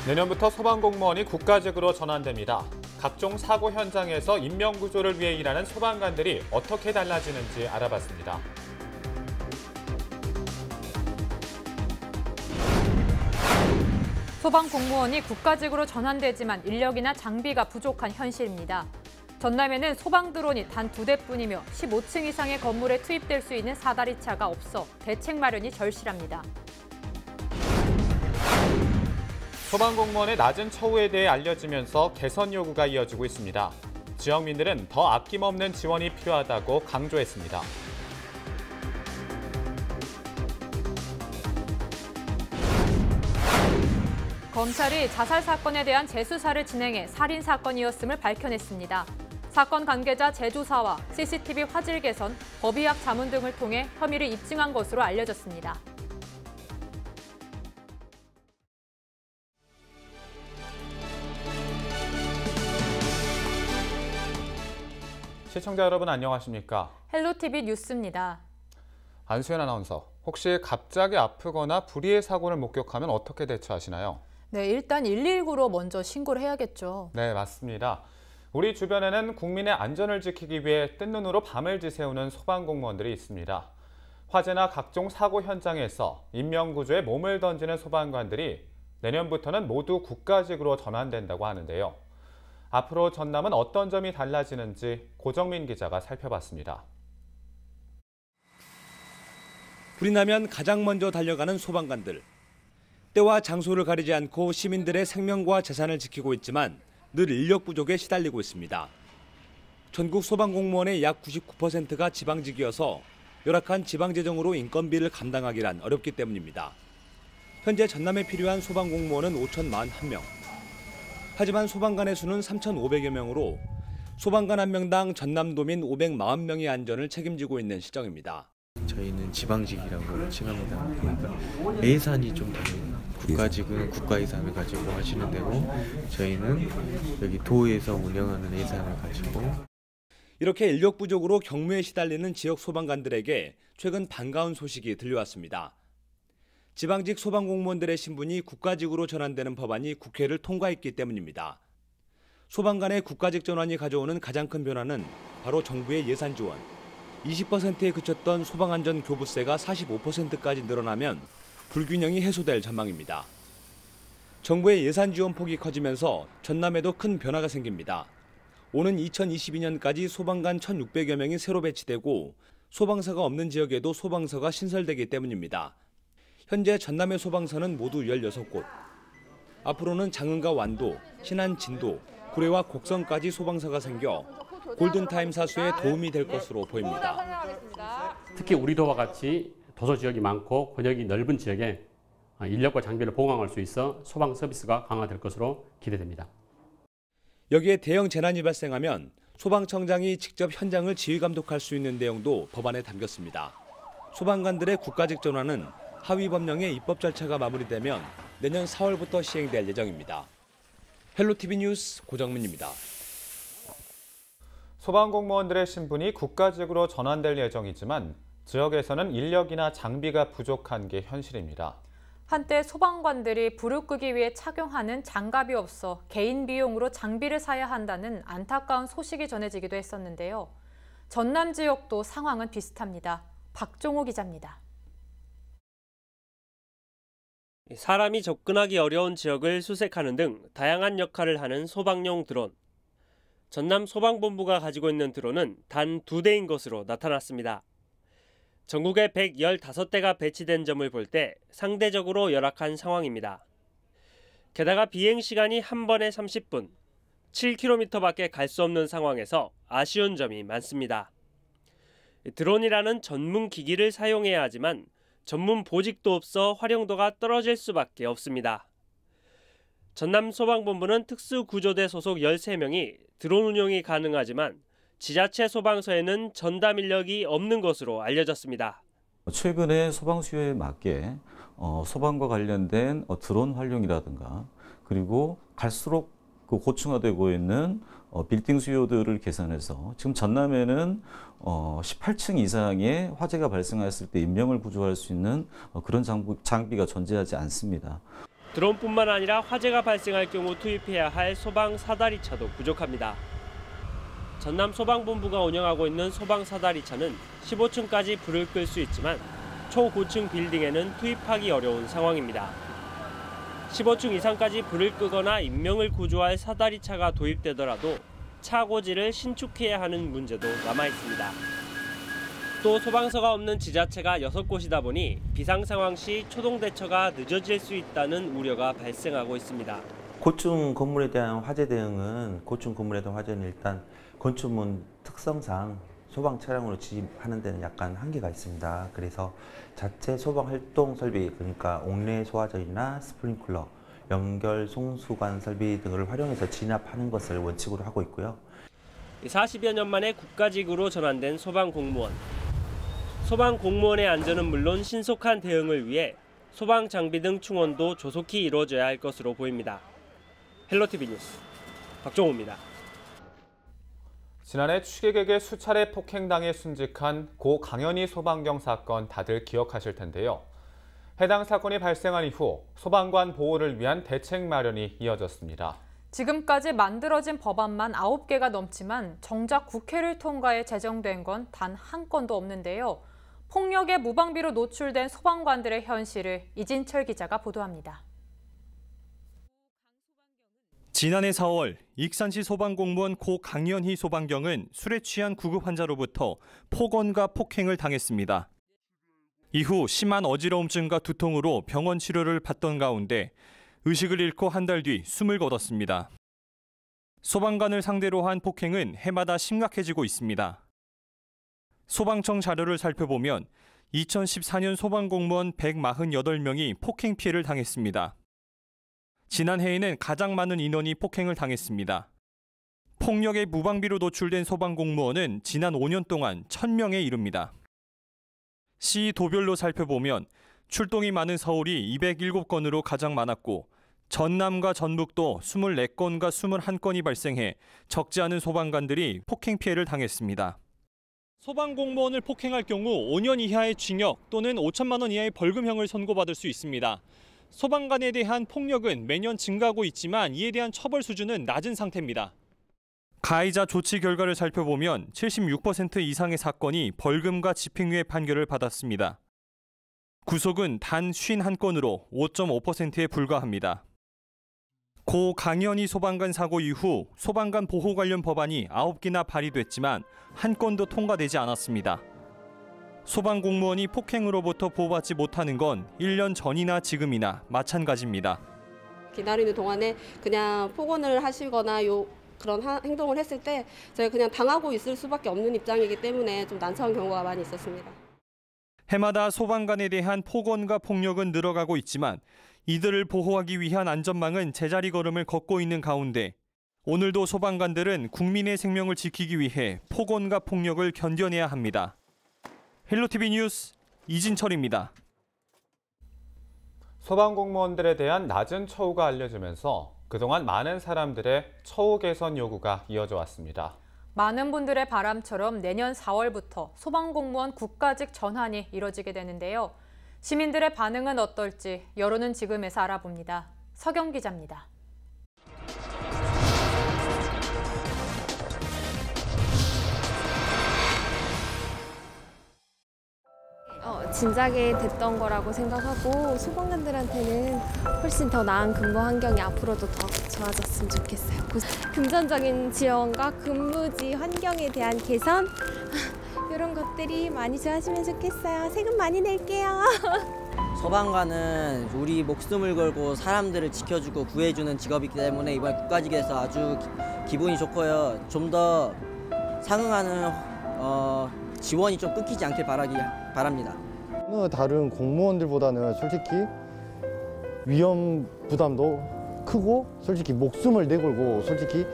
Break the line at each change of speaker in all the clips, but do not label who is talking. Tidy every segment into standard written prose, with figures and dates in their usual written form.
내년부터 소방공무원이 국가직으로 전환됩니다. 각종 사고 현장에서 인명구조를 위해 일하는 소방관들이 어떻게 달라지는지 알아봤습니다.
소방공무원이 국가직으로 전환되지만 인력이나 장비가 부족한 현실입니다. 전남에는 소방드론이 단 2대뿐이며 15층 이상의 건물에 투입될 수 있는 사다리차가 없어 대책 마련이 절실합니다.
소방공무원의 낮은 처우에 대해 알려지면서 개선 요구가 이어지고 있습니다. 지역민들은 더 아낌없는 지원이 필요하다고 강조했습니다.
검찰이 자살 사건에 대한 재수사를 진행해 살인 사건이었음을 밝혀냈습니다. 사건 관계자 재조사와 CCTV 화질 개선, 법의학 자문 등을 통해 혐의를 입증한 것으로 알려졌습니다.
시청자 여러분 안녕하십니까?
헬로티비 뉴스입니다.
안수현 아나운서, 혹시 갑자기 아프거나 불의의 사고를 목격하면 어떻게 대처하시나요?
네, 일단 119로 먼저 신고를 해야겠죠.
네, 맞습니다. 우리 주변에는 국민의 안전을 지키기 위해 뜬 눈으로 밤을 지새우는 소방공무원들이 있습니다. 화재나 각종 사고 현장에서 인명구조에 몸을 던지는 소방관들이 내년부터는 모두 국가직으로 전환된다고 하는데요. 앞으로 전남은 어떤 점이 달라지는지 고정민 기자가 살펴봤습니다.
불이 나면 가장 먼저 달려가는 소방관들. 때와 장소를 가리지 않고 시민들의 생명과 재산을 지키고 있지만 늘 인력 부족에 시달리고 있습니다. 전국 소방공무원의 약 99%가 지방직이어서 열악한 지방재정으로 인건비를 감당하기란 어렵기 때문입니다. 현재 전남에 필요한 소방공무원은 5,041명. 하지만 소방관의 수는 3,500여 명으로 소방관 한 명당 전남도민 540명의 안전을 책임지고 있는 실정입니다.
저희는 지방직이라고 칭합니다. 그러니까 예산이 좀 다릅니다. 국가직은 국가 예산을 가지고 하시는 데고 저희는 여기 도에서 운영하는 예산을 가지고.
이렇게 인력 부족으로 경무에 시달리는 지역 소방관들에게 최근 반가운 소식이 들려왔습니다. 지방직 소방공무원들의 신분이 국가직으로 전환되는 법안이 국회를 통과했기 때문입니다. 소방관의 국가직 전환이 가져오는 가장 큰 변화는 바로 정부의 예산 지원. 20%에 그쳤던 소방안전 교부세가 45%까지 늘어나면 불균형이 해소될 전망입니다. 정부의 예산 지원 폭이 커지면서 전남에도 큰 변화가 생깁니다. 오는 2022년까지 소방관 1,600여 명이 새로 배치되고 소방서가 없는 지역에도 소방서가 신설되기 때문입니다. 현재 전남의 소방서는 모두 16곳. 앞으로는 장흥과 완도, 신안, 진도, 구례와 곡성까지 소방서가 생겨 골든타임 사수에 도움이 될 것으로 보입니다.
특히 우리도와 같이 도서 지역이 많고 권역이 넓은 지역에 인력과 장비를 보강할 수 있어 소방 서비스가 강화될 것으로 기대됩니다.
여기에 대형 재난이 발생하면 소방청장이 직접 현장을 지휘 감독할 수 있는 내용도 법안에 담겼습니다. 소방관들의 국가직 전환은 하위 법령의 입법 절차가 마무리되면 내년 4월부터 시행될 예정입니다. 헬로티비 뉴스 고정민입니다.
소방공무원들의 신분이 국가직으로 전환될 예정이지만 지역에서는 인력이나 장비가 부족한 게 현실입니다.
한때 소방관들이 불을 끄기 위해 착용하는 장갑이 없어 개인 비용으로 장비를 사야 한다는 안타까운 소식이 전해지기도 했었는데요. 전남 지역도 상황은 비슷합니다. 박종호 기자입니다.
사람이 접근하기 어려운 지역을 수색하는 등 다양한 역할을 하는 소방용 드론. 전남 소방본부가 가지고 있는 드론은 단 2대인 것으로 나타났습니다. 전국에 115대가 배치된 점을 볼 때 상대적으로 열악한 상황입니다. 게다가 비행 시간이 한 번에 30분, 7km밖에 갈 수 없는 상황에서 아쉬운 점이 많습니다. 드론이라는 전문 기기를 사용해야 하지만 전문 보직도 없어 활용도가 떨어질 수밖에 없습니다. 전남 소방본부는 특수구조대 소속 13명이 드론 운용이 가능하지만 지자체 소방서에는 전담 인력이 없는 것으로 알려졌습니다.
최근에 소방 수요에 맞게 소방과 관련된 드론 활용이라든가 그리고 갈수록 고층화되고 있는 빌딩 수요들을 계산해서 지금 전남에는 18층 이상의 화재가 발생했을 때 인명을 구조할 수 있는 그런 장비가 존재하지 않습니다.
드론뿐만 아니라 화재가 발생할 경우 투입해야 할 소방 사다리차도 부족합니다. 전남 소방본부가 운영하고 있는 소방 사다리차는 15층까지 불을 끌 수 있지만 초고층 빌딩에는 투입하기 어려운 상황입니다. 15층 이상까지 불을 끄거나 인명을 구조할 사다리차가 도입되더라도 차고지를 신축해야 하는 문제도 남아 있습니다. 또 소방서가 없는 지자체가 6곳이다 보니 비상 상황 시 초동 대처가 늦어질 수 있다는 우려가 발생하고 있습니다.
고층 건물에 대한 화재 대응은 고층 건물에 대한 화재는 일단 건축물 특성상 소방 차량으로 진입하는 데는 약간 한계가 있습니다. 그래서 자체 소방 활동 설비, 그러니까 옥내 소화전이나 스프링클러, 연결 송수관 설비 등을 활용해서 진압하는 것을 원칙으로 하고 있고요.
40여 년 만에 국가직으로 전환된 소방 공무원. 소방 공무원의 안전은 물론 신속한 대응을 위해 소방 장비 등 충원도 조속히 이루어져야 할 것으로 보입니다. 헬로티비 뉴스 박종호입니다.
지난해 취객에게 수차례 폭행당해 순직한 고 강현희 소방경 사건 다들 기억하실 텐데요. 해당 사건이 발생한 이후 소방관 보호를 위한 대책 마련이 이어졌습니다.
지금까지 만들어진 법안만 9개가 넘지만 정작 국회를 통과해 제정된 건 단 한 건도 없는데요. 폭력의 무방비로 노출된 소방관들의 현실을 이진철 기자가 보도합니다.
지난해 4월 익산시 소방공무원 고 강현희 소방경은 술에 취한 구급 환자로부터 폭언과 폭행을 당했습니다. 이후 심한 어지러움증과 두통으로 병원 치료를 받던 가운데 의식을 잃고 한 달 뒤 숨을 거뒀습니다. 소방관을 상대로 한 폭행은 해마다 심각해지고 있습니다. 소방청 자료를 살펴보면 2014년 소방공무원 148명이 폭행 피해를 당했습니다. 지난해에는 가장 많은 인원이 폭행을 당했습니다. 폭력의 무방비로 노출된 소방공무원은 지난 5년 동안 1000명에 이릅니다. 시 도별로 살펴보면 출동이 많은 서울이 207건으로 가장 많았고 전남과 전북도 24건과 21건이 발생해 적지 않은 소방관들이 폭행 피해를 당했습니다. 소방공무원을 폭행할 경우 5년 이하의 징역 또는 5천만 원 이하의 벌금형을 선고받을 수 있습니다. 소방관에 대한 폭력은 매년 증가하고 있지만 이에 대한 처벌 수준은 낮은 상태입니다. 가해자 조치 결과를 살펴보면 76% 이상의 사건이 벌금과 집행유예 판결을 받았습니다. 구속은 단 51건으로 5.5%에 불과합니다. 고 강현희 소방관 사고 이후 소방관 보호 관련 법안이 9개나 발의됐지만 한 건도 통과되지 않았습니다. 소방공무원이 폭행으로부터 보호받지 못하는 건 1년 전이나 지금이나 마찬가지입니다.
기다리는 동안에 그냥 폭언을 하시거나 그런 행동을 했을 때 저희가 그냥 당하고 있을 수밖에 없는 입장이기 때문에 좀 난처한 경우가 많이 있었습니다.
해마다 소방관에 대한 폭언과 폭력은 늘어가고 있지만 이들을 보호하기 위한 안전망은 제자리 걸음을 걷고 있는 가운데 오늘도 소방관들은 국민의 생명을 지키기 위해 폭언과 폭력을 견뎌내야 합니다. 헬로티비 뉴스 이진철입니다.
소방공무원들에 대한 낮은 처우가 알려지면서 그동안 많은 사람들의 처우 개선 요구가 이어져 왔습니다.
많은 분들의 바람처럼 내년 4월부터 소방공무원 국가직 전환이 이뤄지게 되는데요. 시민들의 반응은 어떨지 여론은 지금에서 알아봅니다. 서경 기자입니다.
진작에 됐던 거라고 생각하고 소방관들한테는 훨씬 더 나은 근무 환경이 앞으로도 더 좋아졌으면 좋겠어요. 금전적인 지원과 근무지 환경에 대한 개선 이런 것들이 많이 좋아지면 좋겠어요. 세금 많이 낼게요.
소방관은 우리 목숨을 걸고 사람들을 지켜주고 구해주는 직업이기 때문에 이번에 국가직에서 아주 기분이 좋고요. 좀 더 상응하는 지원이 좀 끊기지 않길 바랍니다.
다른 공무원들보다는 솔직히 위험 부담도 크고 솔직히 목숨을 내걸고 솔직히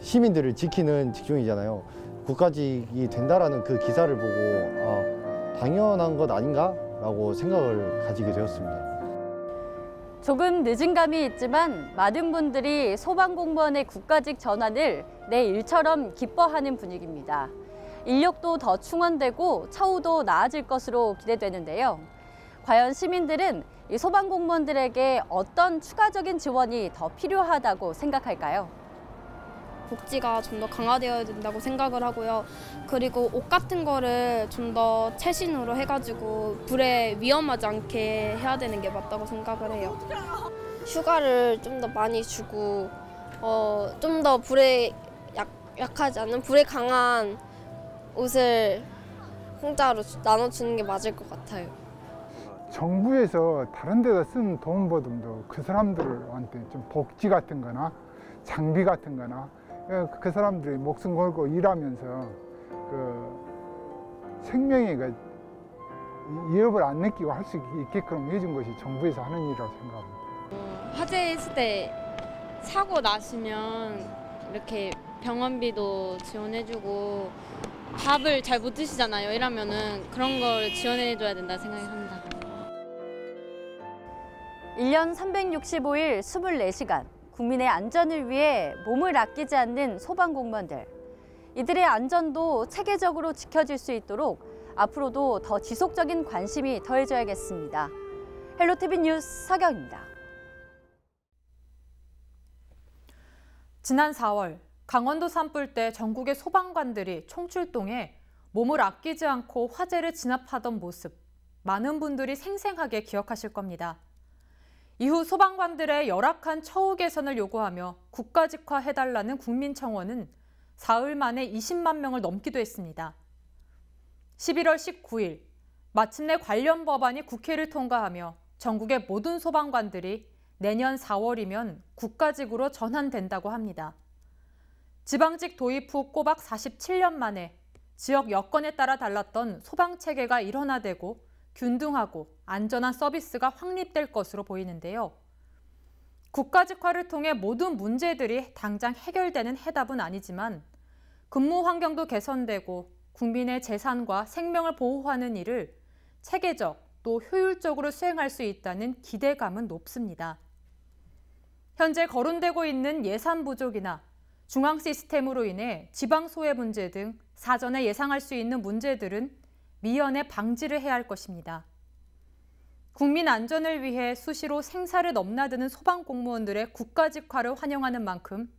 시민들을 지키는 직종이잖아요. 국가직이 된다라는 그 기사를 보고 당연한 것 아닌가라고 생각을 가지게 되었습니다.
조금 늦은 감이 있지만 많은 분들이 소방공무원의 국가직 전환을 내 일처럼 기뻐하는 분위기입니다. 인력도 더 충원되고 처우도 나아질 것으로 기대되는데요. 과연 시민들은 이 소방공무원들에게 어떤 추가적인 지원이 더 필요하다고 생각할까요?
복지가 좀 더 강화되어야 된다고 생각을 하고요. 그리고 옷 같은 거를 좀 더 최신으로 해가지고 불에 위험하지 않게 해야 되는 게 맞다고 생각을 해요.
휴가를 좀 더 많이 주고 좀 더 불에 약하지 않은 불에 강한 옷을 공짜로 나눠주는 게 맞을 것 같아요.
정부에서 다른 데다 쓴 돈보다도 그 사람들한테 좀 복지 같은 거나 장비 같은 거나 그 사람들이 목숨 걸고 일하면서 그 생명의 그 위협을 안 느끼고 할 수 있게끔 해준 것이 정부에서 하는 일이라고 생각합니다.
화재 있을 때 사고 나시면 이렇게 병원비도 지원해주고 밥을 잘 못 드시잖아요. 이러면은 그런 걸 지원해줘야 된다 생각합니다.
1년 365일 24시간 국민의 안전을 위해 몸을 아끼지 않는 소방공무원들. 이들의 안전도 체계적으로 지켜질 수 있도록 앞으로도 더 지속적인 관심이 더해져야겠습니다. 헬로티비 뉴스 서경입니다.
지난 4월 강원도 산불때 전국의 소방관들이 총출동해 몸을 아끼지 않고 화재를 진압하던 모습, 많은 분들이 생생하게 기억하실 겁니다. 이후 소방관들의 열악한 처우 개선을 요구하며 국가직화해달라는 국민청원은 사흘 만에 20만 명을 넘기도 했습니다. 11월 19일, 마침내 관련 법안이 국회를 통과하며 전국의 모든 소방관들이 내년 4월이면 국가직으로 전환된다고 합니다. 지방직 도입 후 꼬박 47년 만에 지역 여건에 따라 달랐던 소방체계가 일원화되고 균등하고 안전한 서비스가 확립될 것으로 보이는데요. 국가직화를 통해 모든 문제들이 당장 해결되는 해답은 아니지만 근무 환경도 개선되고 국민의 재산과 생명을 보호하는 일을 체계적 또 효율적으로 수행할 수 있다는 기대감은 높습니다. 현재 거론되고 있는 예산 부족이나 중앙 시스템으로 인해 지방 소외 문제 등 사전에 예상할 수 있는 문제들은 미연에 방지를 해야 할 것입니다. 국민 안전을 위해 수시로 생사를 넘나드는 소방공무원들의 국가직화를 환영하는 만큼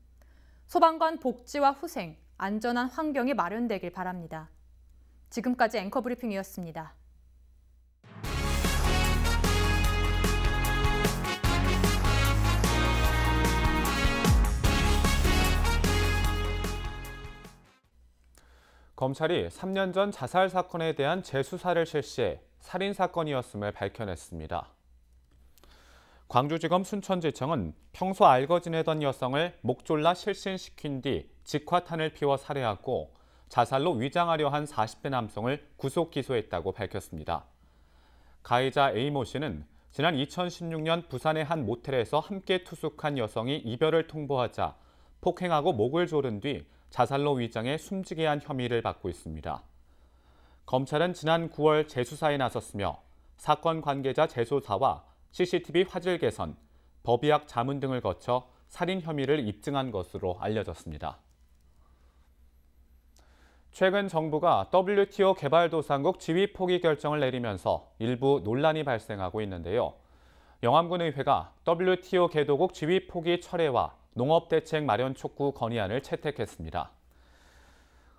소방관 복지와 후생, 안전한 환경이 마련되길 바랍니다. 지금까지 앵커 브리핑이었습니다.
검찰이 3년 전 자살 사건에 대한 재수사를 실시해 살인 사건이었음을 밝혀냈습니다. 광주지검 순천지청은 평소 알고 지내던 여성을 목 졸라 실신시킨 뒤 직화탄을 피워 살해하고 자살로 위장하려 한 40대 남성을 구속 기소했다고 밝혔습니다. 가해자 A모 씨는 지난 2016년 부산의 한 모텔에서 함께 투숙한 여성이 이별을 통보하자 폭행하고 목을 조른 뒤 자살로 위장해 숨지게 한 혐의를 받고 있습니다. 검찰은 지난 9월 재수사에 나섰으며 사건 관계자 재조사와 CCTV 화질 개선, 법의학 자문 등을 거쳐 살인 혐의를 입증한 것으로 알려졌습니다. 최근 정부가 WTO 개발도상국 지위 포기 결정을 내리면서 일부 논란이 발생하고 있는데요. 영암군의회가 WTO 개도국 지위 포기 철회와 농업대책 마련 촉구 건의안을 채택했습니다.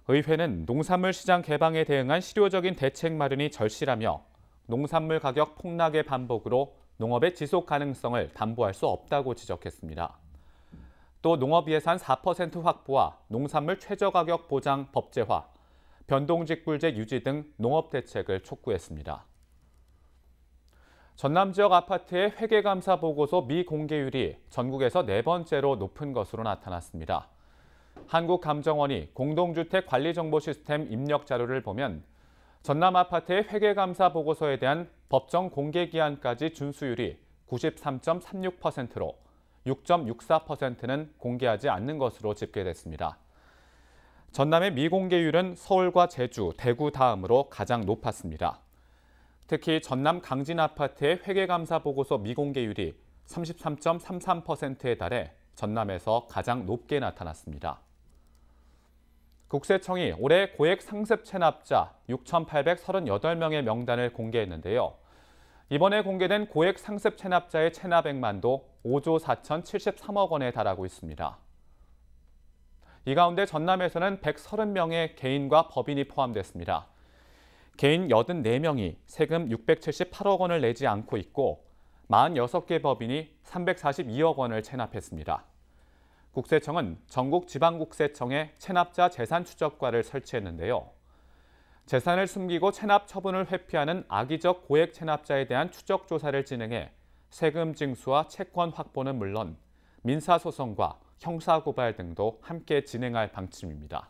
의회는 농산물 시장 개방에 대응한 실효적인 대책 마련이 절실하며 농산물 가격 폭락의 반복으로 농업의 지속 가능성을 담보할 수 없다고 지적했습니다. 또 농업 예산 4% 확보와 농산물 최저가격 보장 법제화, 변동직불제 유지 등 농업 대책을 촉구했습니다. 전남 지역 아파트의 회계감사 보고서 미공개율이 전국에서 4번째로 높은 것으로 나타났습니다. 한국감정원이 공동주택 관리정보 시스템 입력 자료를 보면 전남 아파트의 회계감사 보고서에 대한 법정 공개 기한까지 준수율이 93.36%로 6.64%는 공개하지 않는 것으로 집계됐습니다. 전남의 미공개율은 서울과 제주, 대구 다음으로 가장 높았습니다. 특히 전남 강진 아파트의 회계감사 보고서 미공개율이 33.33%에 달해 전남에서 가장 높게 나타났습니다. 국세청이 올해 고액 상습 체납자 6,838명의 명단을 공개했는데요. 이번에 공개된 고액 상습 체납자의 체납액만도 5조 4,073억 원에 달하고 있습니다. 이 가운데 전남에서는 130명의 개인과 법인이 포함됐습니다. 개인 84명이 세금 678억 원을 내지 않고 있고 46개 법인이 342억 원을 체납했습니다. 국세청은 전국 지방국세청에 체납자 재산 추적과를 설치했는데요. 재산을 숨기고 체납 처분을 회피하는 악의적 고액 체납자에 대한 추적 조사를 진행해 세금 징수와 채권 확보는 물론 민사소송과 형사고발 등도 함께 진행할 방침입니다.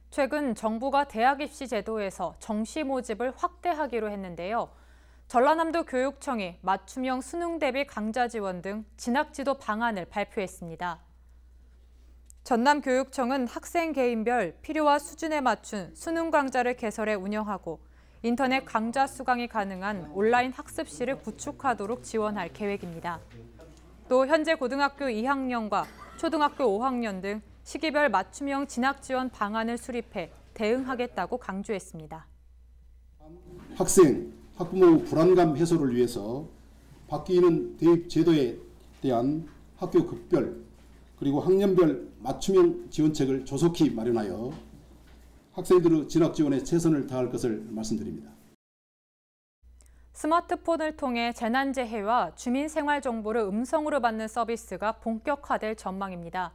최근 정부가 대학 입시 제도에서 정시 모집을 확대하기로 했는데요. 전라남도 교육청이 맞춤형 수능 대비 강좌 지원 등 진학지도 방안을 발표했습니다. 전남교육청은 학생 개인별 필요와 수준에 맞춘 수능 강좌를 개설해 운영하고 인터넷 강좌 수강이 가능한 온라인 학습실을 구축하도록 지원할 계획입니다. 또 현재 고등학교 2학년과 초등학교 5학년 등 시기별 맞춤형 진학 지원 방안을 수립해 대응하겠다고 강조했습니다.
학생, 학부모 불안감 해소를 위해서 바뀌는 대입 제도에 대한 학교 급별 그리고 학년별 맞춤형 지원책을 조속히 마련하여 학생들의 진학 지원에 최선을 다할 것을 말씀드립니다.
스마트폰을 통해 재난재해와 주민생활 정보를 음성으로 받는 서비스가 본격화될 전망입니다.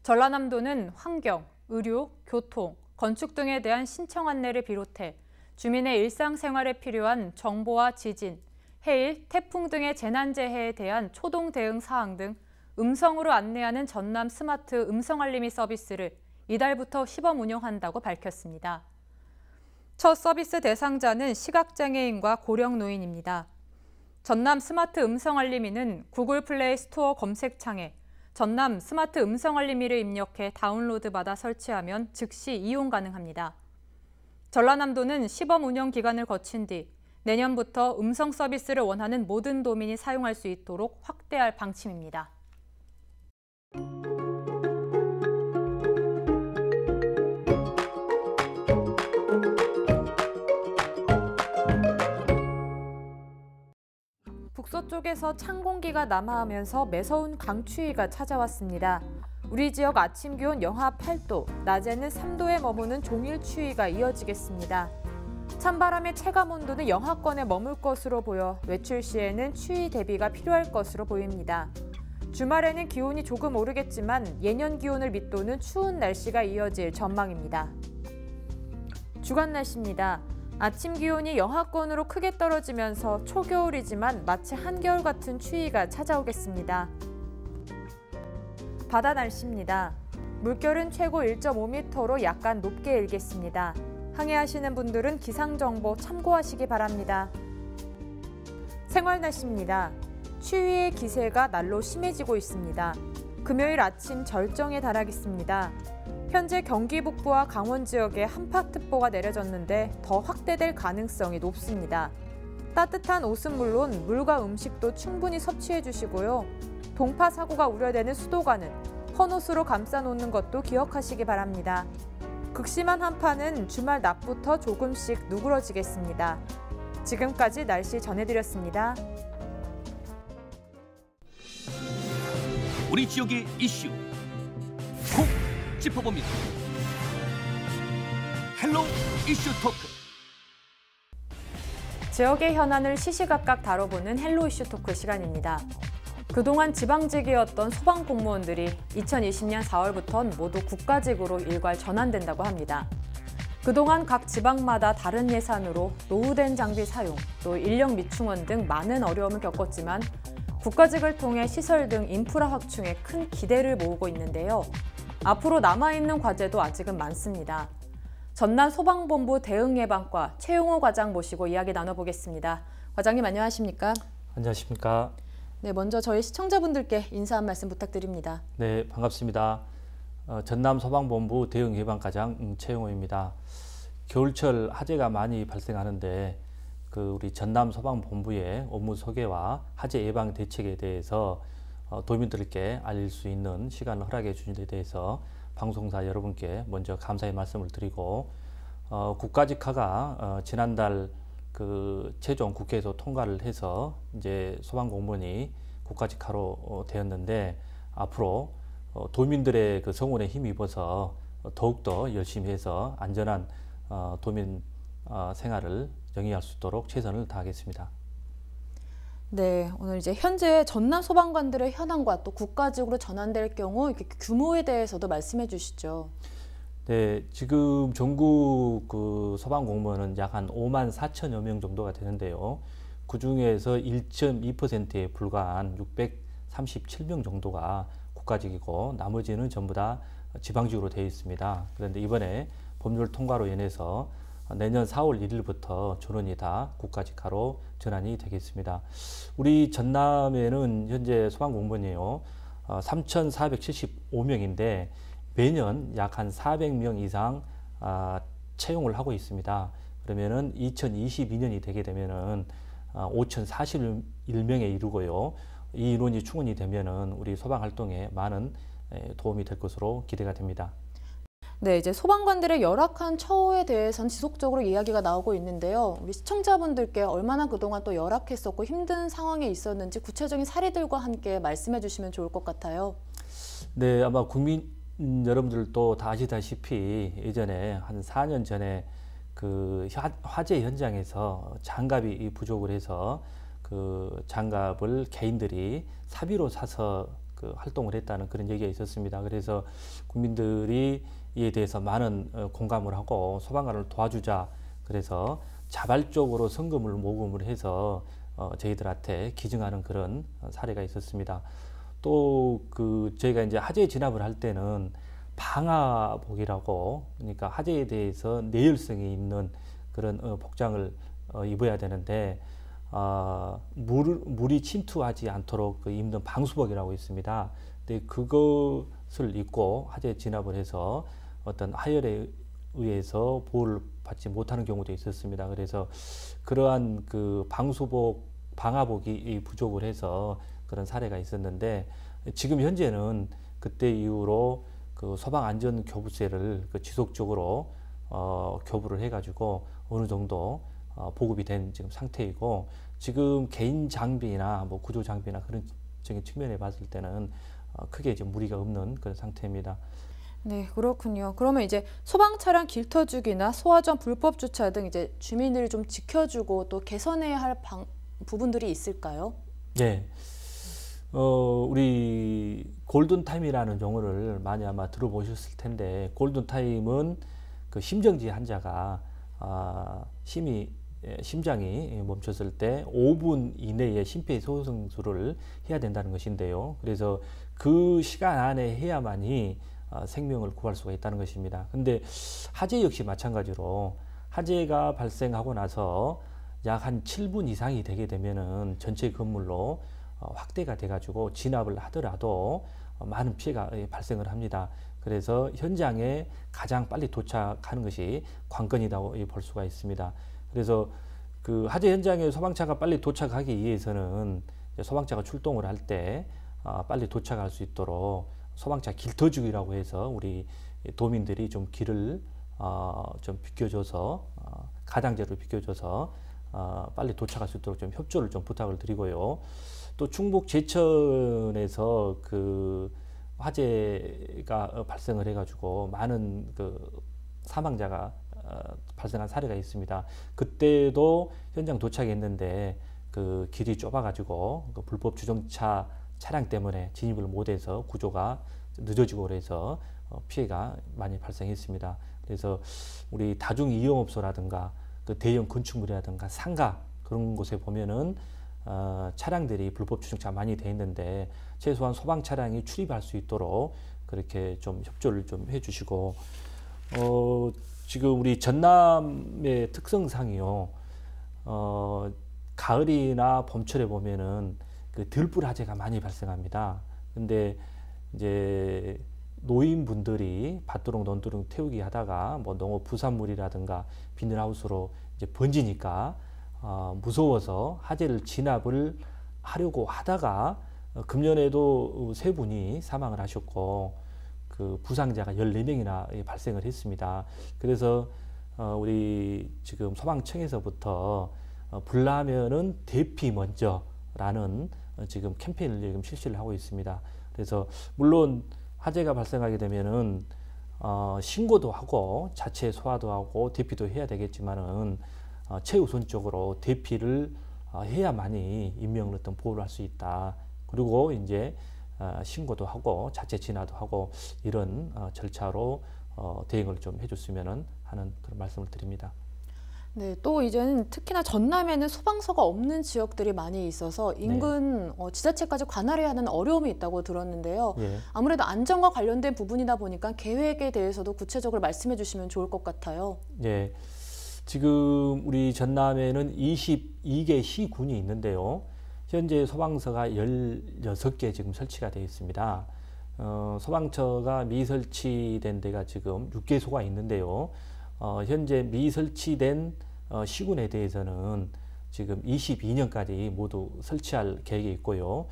전라남도는 환경, 의료, 교통, 건축 등에 대한 신청 안내를 비롯해 주민의 일상생활에 필요한 정보와 지진, 해일, 태풍 등의 재난재해에 대한 초동 대응 사항 등 음성으로 안내하는 전남 스마트 음성알림이 서비스를 이달부터 시범 운영한다고 밝혔습니다. 첫 서비스 대상자는 시각장애인과 고령노인입니다. 전남 스마트 음성알림이는 구글 플레이 스토어 검색창에 전남 스마트 음성알림이를 입력해 다운로드받아 설치하면 즉시 이용 가능합니다. 전라남도는 시범 운영 기간을 거친 뒤 내년부터 음성 서비스를 원하는 모든 도민이 사용할 수 있도록 확대할 방침입니다. 북서쪽에서 찬 공기가 남하하면서 매서운 강추위가 찾아왔습니다. 우리 지역 아침 기온 영하 8도, 낮에는 3도에 머무는 종일 추위가 이어지겠습니다. 찬바람의 체감 온도는 영하권에 머물 것으로 보여 외출 시에는 추위 대비가 필요할 것으로 보입니다. 주말에는 기온이 조금 오르겠지만 예년 기온을 밑도는 추운 날씨가 이어질 전망입니다. 주간 날씨입니다. 아침 기온이 영하권으로 크게 떨어지면서 초겨울이지만 마치 한겨울 같은 추위가 찾아오겠습니다. 바다 날씨입니다. 물결은 최고 1.5m로 약간 높게 일겠습니다. 항해하시는 분들은 기상정보 참고하시기 바랍니다. 생활 날씨입니다. 추위의 기세가 날로 심해지고 있습니다. 금요일 아침 절정에 달하겠습니다. 현재 경기 북부와 강원 지역에 한파특보가 내려졌는데 더 확대될 가능성이 높습니다. 따뜻한 옷은 물론 물과 음식도 충분히 섭취해 주시고요. 동파 사고가 우려되는 수도관은 헌옷으로 감싸놓는 것도 기억하시기 바랍니다. 극심한 한파는 주말 낮부터 조금씩 누그러지겠습니다. 지금까지 날씨 전해드렸습니다.
우리 지역의 이슈 콕 짚어봅니다. 헬로 이슈 토크.
지역의 현안을 시시각각 다뤄보는 헬로 이슈 토크 시간입니다. 그동안 지방직이었던 소방공무원들이 2020년 4월부터는 모두 국가직으로 일괄 전환된다고 합니다. 그동안 각 지방마다 다른 예산으로 노후된 장비 사용, 또 인력 미충원 등 많은 어려움을 겪었지만 국가직을 통해 시설 등 인프라 확충에 큰 기대를 모으고 있는데요. 앞으로 남아있는 과제도 아직은 많습니다. 전남 소방본부 대응예방과 최용호 과장 모시고 이야기 나눠보겠습니다. 과장님 안녕하십니까?
안녕하십니까?
네, 먼저 저희 시청자분들께 인사 한 말씀 부탁드립니다.
네, 반갑습니다. 전남 소방본부 대응예방과장 최용호입니다. 겨울철 화재가 많이 발생하는데 우리 전남 소방본부의 업무 소개와 화재 예방 대책에 대해서 도민들께 알릴 수 있는 시간을 허락해 주신 데 대해서 방송사 여러분께 먼저 감사의 말씀을 드리고 국가직화가 지난달 그 최종 국회에서 통과를 해서 이제 소방공무원이 국가직화로 되었는데 앞으로 도민들의 그 성원에 힘입어서 더욱더 열심히 해서 안전한 도민 생활을 영위할 수 있도록 최선을 다하겠습니다.
네, 오늘 이제 현재 전남 소방관들의 현황과 또 국가직으로 전환될 경우 이렇게 규모에 대해서도 말씀해 주시죠.
네, 지금 전국 그 소방 공무원은 약 한 5만 4천여 명 정도가 되는데요. 그 중에서 1.2%에 불과한 637명 정도가 국가직이고 나머지는 전부 다 지방직으로 되어 있습니다. 그런데 이번에 법률 통과로 인해서 내년 4월 1일부터 전원이 다 국가직화로 전환이 되겠습니다. 우리 전남에는 현재 소방공무원이요 3,475명인데 매년 약 한 400명 이상 채용을 하고 있습니다. 그러면은 2022년이 되게 되면은 5,041명에 이르고요. 이 인원이 충원이 되면은 우리 소방 활동에 많은 도움이 될 것으로 기대가 됩니다.
네, 이제 소방관들의 열악한 처우에 대해서는 지속적으로 이야기가 나오고 있는데요. 우리 시청자분들께 얼마나 그동안 또 열악했었고 힘든 상황에 있었는지 구체적인 사례들과 함께 말씀해 주시면 좋을 것 같아요.
네, 아마 국민 여러분들도 다 아시다시피 예전에 한 4년 전에 그 화재 현장에서 장갑이 부족을 해서 그 장갑을 개인들이 사비로 사서 그 활동을 했다는 그런 얘기가 있었습니다. 그래서 국민들이 이에 대해서 많은 공감을 하고 소방관을 도와주자 그래서 자발적으로 성금을 모금을 해서 저희들한테 기증하는 그런 사례가 있었습니다. 또 그 저희가 이제 화재 진압을 할 때는 방화복이라고 그러니까 화재에 대해서 내열성이 있는 그런 복장을 입어야 되는데 물이 침투하지 않도록 입는 방수복이라고 있습니다. 근데 그것을 입고 화재 진압을 해서 어떤 하열에 의해서 보호를 받지 못하는 경우도 있었습니다. 그래서 그러한 그 방화복이 부족을 해서 그런 사례가 있었는데 지금 현재는 그때 이후로 그 소방안전교부세를 지속적으로 교부를 해가지고 어느 정도 보급이 된 지금 상태이고 지금 개인 장비나 뭐 구조 장비나 그런 적인 측면에 봤을 때는 크게 이제 무리가 없는 그런 상태입니다.
네, 그렇군요. 그러면 이제 소방 차량 길터주기나 소화전 불법 주차 등 이제 주민들이 좀 지켜주고 또 개선해야 할 부분들이 있을까요?
네. 우리 골든타임이라는 용어를 많이 아마 들어보셨을 텐데 골든타임은 그 심정지 환자가 심장이 멈췄을 때 5분 이내에 심폐소생술을 해야 된다는 것인데요. 그래서 그 시간 안에 해야만이 생명을 구할 수가 있다는 것입니다. 근데 화재 역시 마찬가지로 화재가 발생하고 나서 약 한 7분 이상이 되게 되면은 전체 건물로 확대가 돼가지고 진압을 하더라도 많은 피해가 발생을 합니다. 그래서 현장에 가장 빨리 도착하는 것이 관건이라고 볼 수가 있습니다. 그래서 그 화재 현장에 소방차가 빨리 도착하기 위해서는 소방차가 출동을 할 때 빨리 도착할 수 있도록 소방차 길터주기라고 해서 우리 도민들이 좀 길을 좀 비켜줘서 가장자로 비켜줘서 빨리 도착할 수 있도록 좀 협조를 좀 부탁을 드리고요. 또 충북 제천에서 그 화재가 발생을 해가지고 많은 그 사망자가 발생한 사례가 있습니다. 그때도 현장 도착했는데 그 길이 좁아가지고 그 불법 주정차 차량 때문에 진입을 못해서 구조가 늦어지고 그래서 피해가 많이 발생했습니다. 그래서 우리 다중이용업소라든가 그 대형 건축물이라든가 상가 그런 곳에 보면은 차량들이 불법 주정차 많이 돼 있는데 최소한 소방 차량이 출입할 수 있도록 그렇게 좀 협조를 좀 해주시고 지금 우리 전남의 특성상이요 가을이나 봄철에 보면은 그 들불 화재가 많이 발생합니다. 근데 이제 노인분들이 밭두렁 논두렁 태우기 하다가 뭐 농업 부산물이라든가 비닐하우스로 이제 번지니까 무서워서 화재를 진압을 하려고 하다가 금년에도 3분이 사망을 하셨고 그 부상자가 14명이나 발생을 했습니다. 그래서 우리 지금 소방청에서부터 불나면은 대피 먼저라는 지금 캠페인을 지금 실시를 하고 있습니다. 그래서 물론 화재가 발생하게 되면은 신고도 하고 자체 소화도 하고 대피도 해야 되겠지만은 최우선적으로 대피를 해야만이 인명을 어떤 보호를 할 수 있다. 그리고 이제 신고도 하고 자체 진화도 하고 이런 절차로 대응을 좀 해줬으면 하는 그런 말씀을 드립니다.
네, 또 이제는 특히나 전남에는 소방서가 없는 지역들이 많이 있어서 인근 지자체까지 관할해야 하는 어려움이 있다고 들었는데요.
예.
아무래도 안전과 관련된 부분이다 보니까 계획에 대해서도 구체적으로 말씀해 주시면 좋을 것 같아요.
예, 지금 우리 전남에는 22개 시군이 있는데요. 현재 소방서가 16개 지금 설치가 되어 있습니다. 소방처가 미설치된 데가 지금 6개소가 있는데요. 현재 미설치된 시군에 대해서는 지금 22년까지 모두 설치할 계획이 있고요.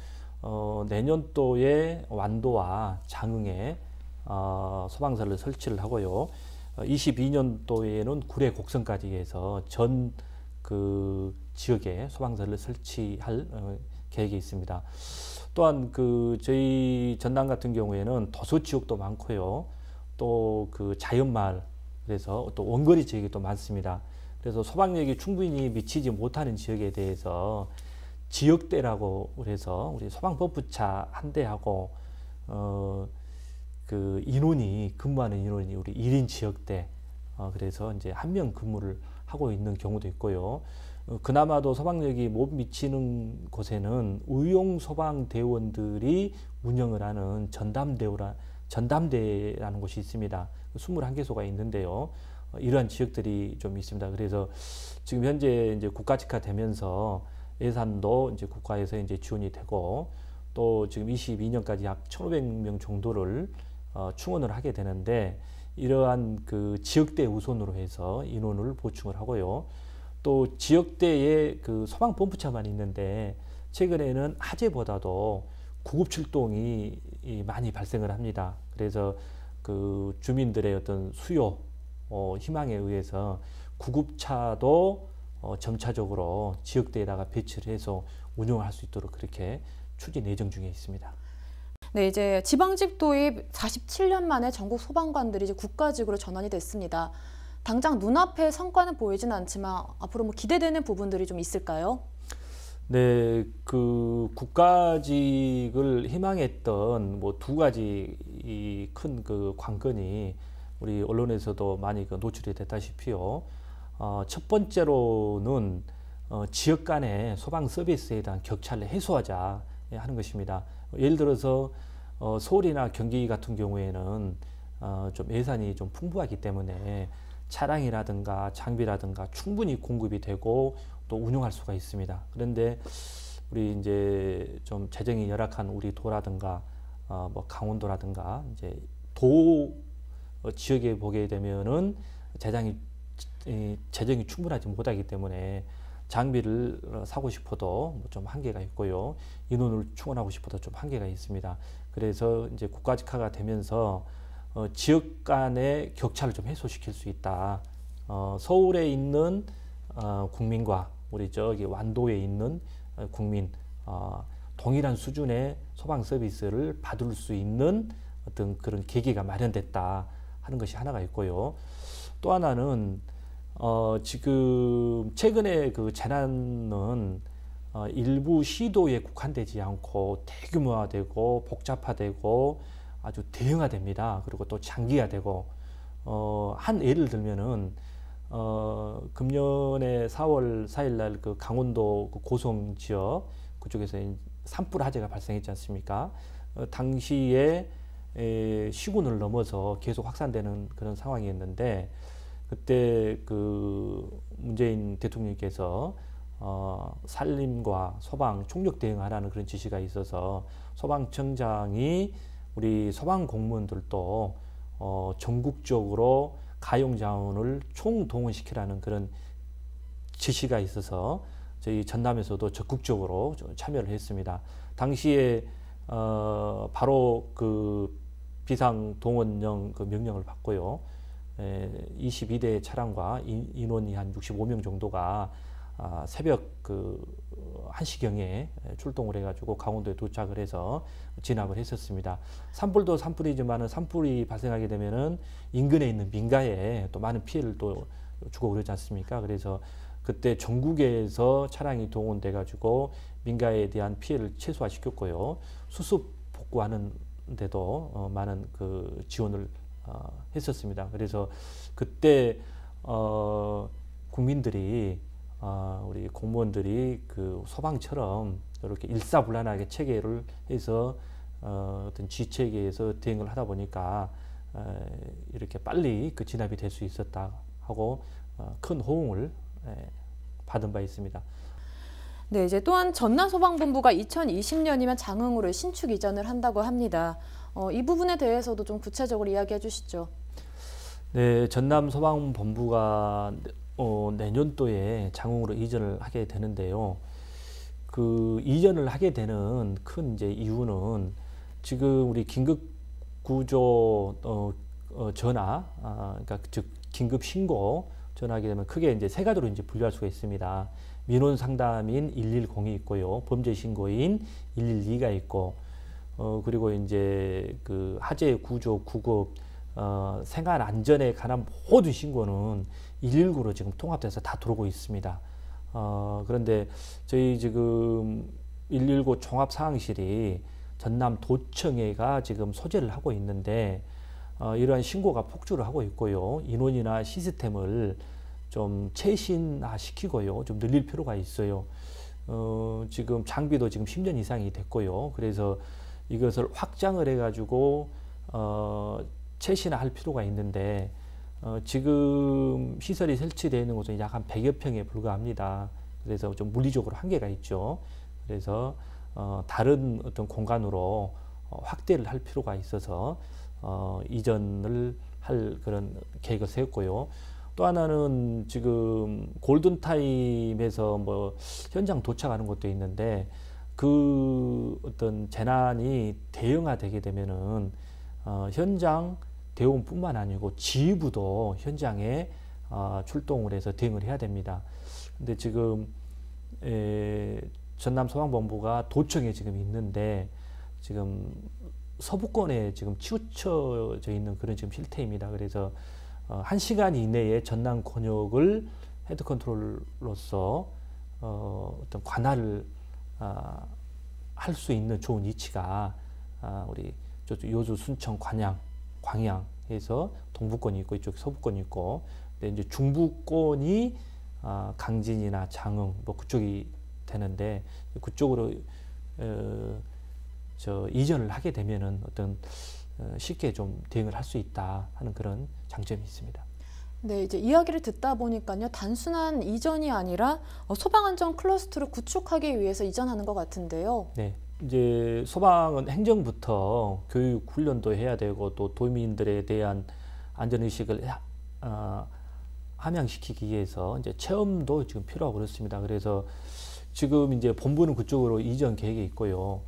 내년도에 완도와 장흥에 소방서를 설치를 하고요. 22년도에는 구례 곡성까지 해서 전 그 지역에 소방서를 설치할 계획이 있습니다. 또한 저희 전남 같은 경우에는 도서 지역도 많고요. 또 자연마을, 그래서 또 원거리 지역이 또 많습니다. 그래서 소방력이 충분히 미치지 못하는 지역에 대해서 지역대라고 그래서 우리 소방법부차 한 대하고 근무하는 인원이 우리 1인 지역대, 그래서 이제 한 명 근무를 하고 있는 경우도 있고요. 그나마도 소방력이 못 미치는 곳에는 의용 소방대원들이 운영을 하는 전담대라는 곳이 있습니다. 21개소가 있는데요. 이러한 지역들이 좀 있습니다. 그래서 지금 현재 이제 국가직화 되면서 예산도 이제 국가에서 이제 지원이 되고 또 지금 22년까지 약 1,500명 정도를 충원을 하게 되는데 이러한 지역대 우선으로 해서 인원을 보충을 하고요. 또 지역대에 소방본부차만 있는데 최근에는 화재보다도 구급 출동이 많이 발생을 합니다. 그래서 주민들의 어떤 수요, 희망에 의해서 구급차도 점차적으로 지역대에다가 배치를 해서 운영할 수 있도록 그렇게 추진 예정 중에 있습니다.
네, 이제 지방직 도입 47년 만에 전국 소방관들이 이제 국가직으로 전환이 됐습니다. 당장 눈앞에 성과는 보이진 않지만 앞으로 기대되는 부분들이 좀 있을까요?
네, 국가직을 희망했던 두 가지 큰 관건이 우리 언론에서도 많이 노출이 됐다시피요. 첫 번째로는 지역 간의 소방 서비스에 대한 격차를 해소하자 하는 것입니다. 예를 들어서 서울이나 경기 같은 경우에는 좀 예산이 좀 풍부하기 때문에 차량이라든가 장비라든가 충분히 공급이 되고 또 운영할 수가 있습니다. 그런데 우리 이제 좀 재정이 열악한 우리 도라든가 강원도라든가 이제 도 지역에 보게 되면은 재정이 충분하지 못하기 때문에 장비를 사고 싶어도 좀 한계가 있고요. 인원을 충원하고 싶어도 좀 한계가 있습니다. 그래서 이제 국가직화가 되면서 지역 간의 격차를 좀 해소시킬 수 있다. 서울에 있는 국민과 우리 저기 완도에 있는 국민 동일한 수준의 소방 서비스를 받을 수 있는 어떤 그런 계기가 마련됐다 하는 것이 하나가 있고요. 또 하나는 지금 최근에 재난은 일부 시도에 국한되지 않고 대규모화되고 복잡화되고 아주 대형화됩니다. 그리고 또 장기화되고 한 예를 들면은 금년에 4월 4일 날 강원도 고성 지역 그쪽에서 산불 화재가 발생했지 않습니까? 당시에 시군을 넘어서 계속 확산되는 그런 상황이었는데 그때 문재인 대통령께서 산림과 소방 총력 대응하라는 그런 지시가 있어서 소방청장이 우리 소방 공무원들도 전국적으로 가용 자원을 총동원시키라는 그런 지시가 있어서 저희 전남에서도 적극적으로 참여를 했습니다. 당시에 바로 비상 동원령 명령을 받고요. 22대 차량과 인원이 한 65명 정도가 새벽 1시경에 출동을 해가지고 강원도에 도착을 해서 진압을 했었습니다. 산불도 산불이지만은 산불이 발생하게 되면은 인근에 있는 민가에 또 많은 피해를 또 주고 그러지 않습니까? 그래서 그때 전국에서 차량이 동원돼 가지고 민가에 대한 피해를 최소화시켰고요. 수습 복구하는 데도 많은 그 지원을 했었습니다. 그래서 그때 국민들이 우리 공무원들이 그 소방처럼 이렇게 일사불란하게 체계를 해서 어떤 지체계에서 대응을 하다 보니까 이렇게 빨리 그 진압이 될 수 있었다 하고 큰 호응을 받은 바 있습니다.
네, 이제 또한 전남소방본부가 2020년이면 장흥으로 신축 이전을 한다고 합니다. 이 부분에 대해서도 좀 구체적으로 이야기해 주시죠.
네, 전남소방본부가 내년도에 장흥으로 이전을 하게 되는데요. 그 이전을 하게 되는 큰 이제 이유는 지금 우리 긴급 구조 전화, 그러니까 즉 긴급 신고 전화하게 되면 크게 이제 세 가지로 이제 분류할 수가 있습니다. 민원 상담인 110이 있고요, 범죄 신고인 112가 있고, 그리고 이제 그 화재 구조 구급, 생활 안전에 관한 모든 신고는 119로 지금 통합돼서 다 들어오고 있습니다. 그런데 저희 지금 119 종합상황실이 전남도청회가 지금 소재를 하고 있는데 이러한 신고가 폭주를 하고 있고요. 인원이나 시스템을 좀 최신화시키고요. 좀 늘릴 필요가 있어요. 지금 장비도 지금 10년 이상이 됐고요. 그래서 이것을 확장을 해가지고 최신화할 필요가 있는데 지금 시설이 설치되어 있는 곳은 약 한 100여 평에 불과합니다. 그래서 좀 물리적으로 한계가 있죠. 그래서 다른 어떤 공간으로 확대를 할 필요가 있어서 이전을 할 그런 계획을 세웠고요. 또 하나는 지금 골든타임에서 뭐 현장 도착하는 것도 있는데 그 어떤 재난이 대형화되게 되면은 현장 대응뿐만 아니고 지휘부도 현장에 출동을 해서 대응을 해야 됩니다. 근데 지금 전남소방본부가 도청에 지금 있는데 지금 서부권에 지금 치우쳐져 있는 그런 지금 실태입니다. 그래서 1시간 이내에 전남 권역을 헤드 컨트롤로서 어떤 관할을 할 수 있는 좋은 위치가 우리 요주, 순천, 광양에서 동부권이 있고 이쪽 서부권이 있고, 근데 이제 중부권이 강진이나 장흥 뭐 그쪽이 되는데 그쪽으로 이전을 하게 되면은 어떤 쉽게 좀 대응을 할 수 있다 하는 그런 장점이 있습니다.
네, 이제 이야기를 듣다 보니까요, 단순한 이전이 아니라 소방안전 클러스터를 구축하기 위해서 이전하는 것 같은데요.
네, 이제 소방은 행정부터 교육 훈련도 해야 되고 또 도민들에 대한 안전의식을 함양시키기 위해서 이제 체험도 지금 필요하고 그렇습니다. 그래서 지금 이제 본부는 그쪽으로 이전 계획이 있고요.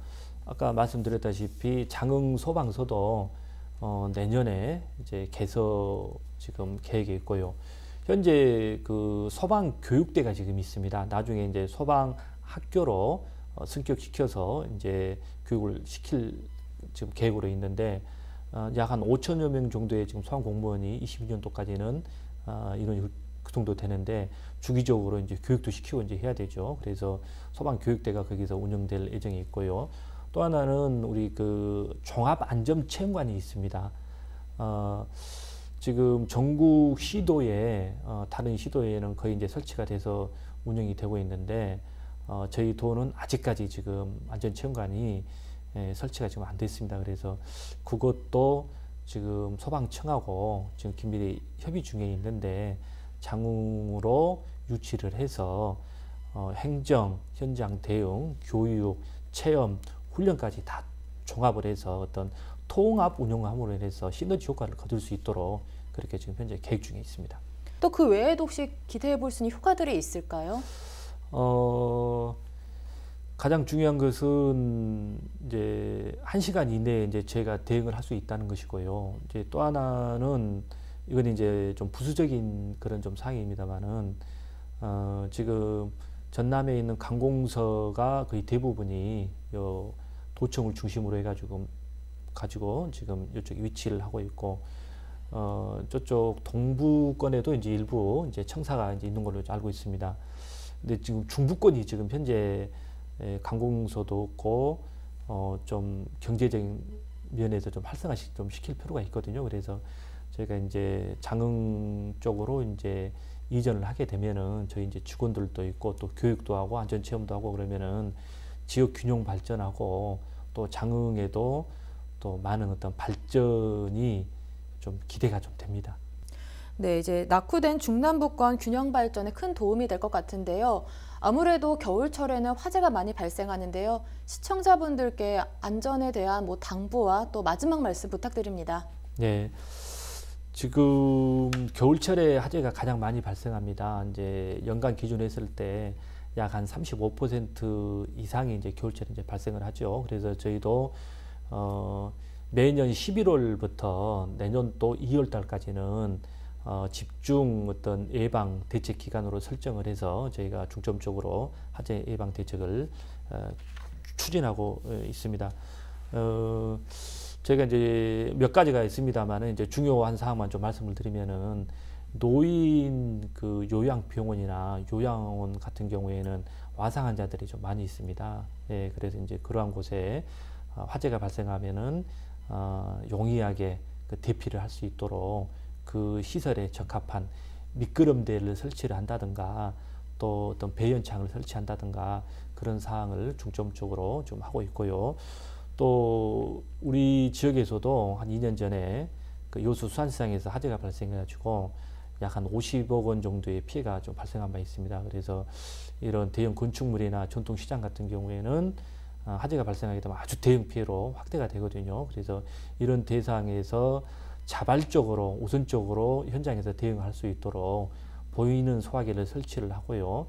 아까 말씀드렸다시피 장흥 소방서도 내년에 이제 개서 지금 계획이 있고요. 현재 그 소방 교육대가 지금 있습니다. 나중에 이제 소방 학교로 승격시켜서 이제 교육을 시킬 지금 계획으로 있는데 약 한 5천여 명 정도의 지금 소방 공무원이 22년도까지는 인원이 그 정도 되는데 주기적으로 이제 교육도 시키고 이제 해야 되죠. 그래서 소방 교육대가 거기서 운영될 예정이 있고요. 또 하나는 우리 그 종합안전체험관이 있습니다. 지금 전국 시도에 다른 시도에는 거의 이제 설치가 돼서 운영이 되고 있는데 저희 도는 아직까지 지금 안전체험관이 설치가 지금 안 됐습니다. 그래서 그것도 지금 소방청하고 지금 긴밀히 협의 중에 있는데 장흥으로 유치를 해서 행정, 현장 대응, 교육, 체험, 훈련까지 다 종합을 해서 어떤 통합 운영함으로 인해서 시너지 효과를 거둘 수 있도록 그렇게 지금 현재 계획 중에 있습니다.
또 그 외에도 혹시 기대해 볼 수 있는 효과들이 있을까요?
가장 중요한 것은 이제 1시간 이내에 이제 저희가 대응을 할 수 있다는 것이고요. 이제 또 하나는 이건 이제 좀 부수적인 그런 좀 상황입니다만은 지금 전남에 있는 관공서가 거의 대부분이 요 도청을 중심으로 해가지고 지금 이쪽에 위치를 하고 있고 저쪽 동부권에도 이제 일부 이제 청사가 이제 있는 걸로 알고 있습니다. 근데 지금 중부권이 지금 현재 관공서도 없고 좀 경제적인 면에서 좀 활성화 좀 시킬 필요가 있거든요. 그래서 저희가 이제 장흥 쪽으로 이제 이전을 하게 되면은 저희 이제 직원들도 있고 또 교육도 하고 안전 체험도 하고 그러면은 지역 균형 발전하고 또 장흥에도 또 많은 어떤 발전이 좀 기대가 좀 됩니다.
네, 이제 낙후된 중남부권 균형 발전에 큰 도움이 될 것 같은데요. 아무래도 겨울철에는 화재가 많이 발생하는데요. 시청자분들께 안전에 대한 당부와 또 마지막 말씀 부탁드립니다.
네. 지금 겨울철에 화재가 가장 많이 발생합니다. 이제 연간 기준으로 했을 때 약 한 35% 이상이 이제 겨울철에 이제 발생을 하죠. 그래서 저희도 매년 11월부터 내년도 2월 달까지는 집중 어떤 예방 대책 기간으로 설정을 해서 저희가 중점적으로 화재 예방 대책을 추진하고 있습니다. 저희가 이제 몇 가지가 있습니다만은 이제 중요한 사항만 좀 말씀을 드리면은 노인 그 요양병원이나 요양원 같은 경우에는 와상 환자들이 좀 많이 있습니다. 예, 그래서 이제 그러한 곳에 화재가 발생하면은 용이하게 그 대피를 할 수 있도록 그 시설에 적합한 미끄럼대를 설치를 한다든가 또 어떤 배연창을 설치한다든가 그런 사항을 중점적으로 좀 하고 있고요. 또 우리 지역에서도 한 2년 전에 그 요수 수산시장에서 화재가 발생해가지고 약 한 50억 원 정도의 피해가 좀 발생한 바 있습니다. 그래서 이런 대형 건축물이나 전통시장 같은 경우에는 화재가 발생하게 되면 아주 대형 피해로 확대가 되거든요. 그래서 이런 대상에서 자발적으로 우선적으로 현장에서 대응할 수 있도록 보이는 소화기를 설치를 하고요.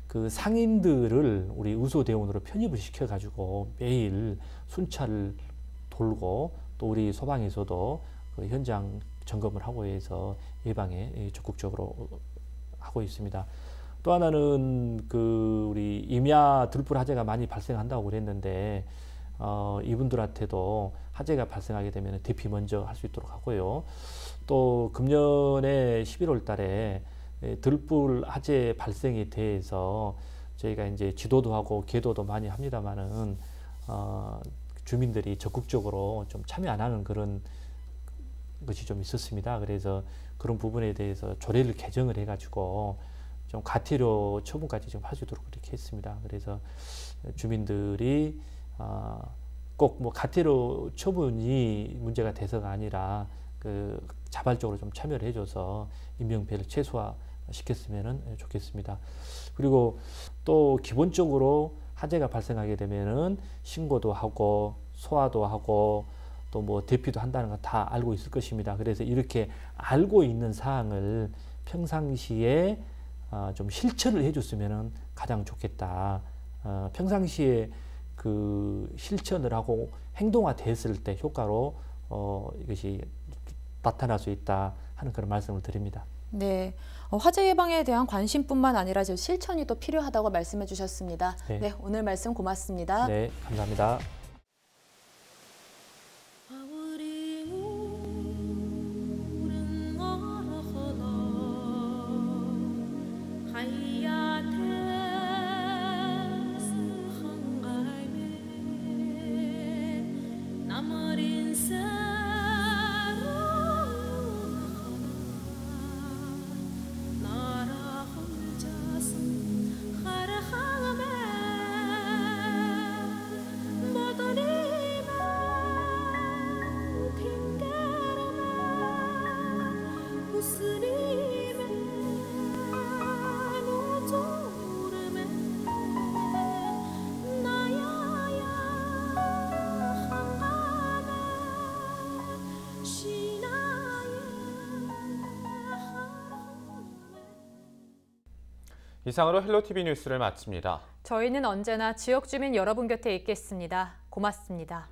그 상인들을 우리 의소대원으로 편입을 시켜가지고 매일 순찰을 돌고 또 우리 소방에서도 그 현장 점검을 하고 해서 예방에 적극적으로 하고 있습니다. 또 하나는 그 우리 임야 들불 화재가 많이 발생한다고 그랬는데 이분들한테도 화재가 발생하게 되면 대피 먼저 할 수 있도록 하고요. 또 금년에 11월 달에 들불 화재 발생에 대해서 저희가 이제 지도도 하고 계도도 많이 합니다만은 주민들이 적극적으로 좀 참여 안 하는 그런 것이 좀 있었습니다. 그래서 그런 부분에 대해서 조례를 개정을 해가지고 좀 과태료 처분까지 좀 할 수 있도록 그렇게 했습니다. 그래서 주민들이 꼭 뭐 과태료 처분이 문제가 돼서가 아니라 그 자발적으로 좀 참여를 해줘서 인명피해를 최소화시켰으면 좋겠습니다. 그리고 또 기본적으로 화재가 발생하게 되면은 신고도 하고 소화도 하고 또 뭐 대피도 한다는 거 다 알고 있을 것입니다. 그래서 이렇게 알고 있는 사항을 평상시에 좀 실천을 해줬으면 가장 좋겠다. 평상시에 그 실천을 하고 행동화됐을 때 효과로 이것이 나타날 수 있다 하는 그런 말씀을 드립니다.
네, 화재 예방에 대한 관심뿐만 아니라 실천이 또 필요하다고 말씀해 주셨습니다.
네.
네, 오늘 말씀 고맙습니다.
네, 감사합니다.
이상으로 헬로티비 뉴스를 마칩니다.
저희는 언제나 지역 주민 여러분 곁에 있겠습니다. 고맙습니다.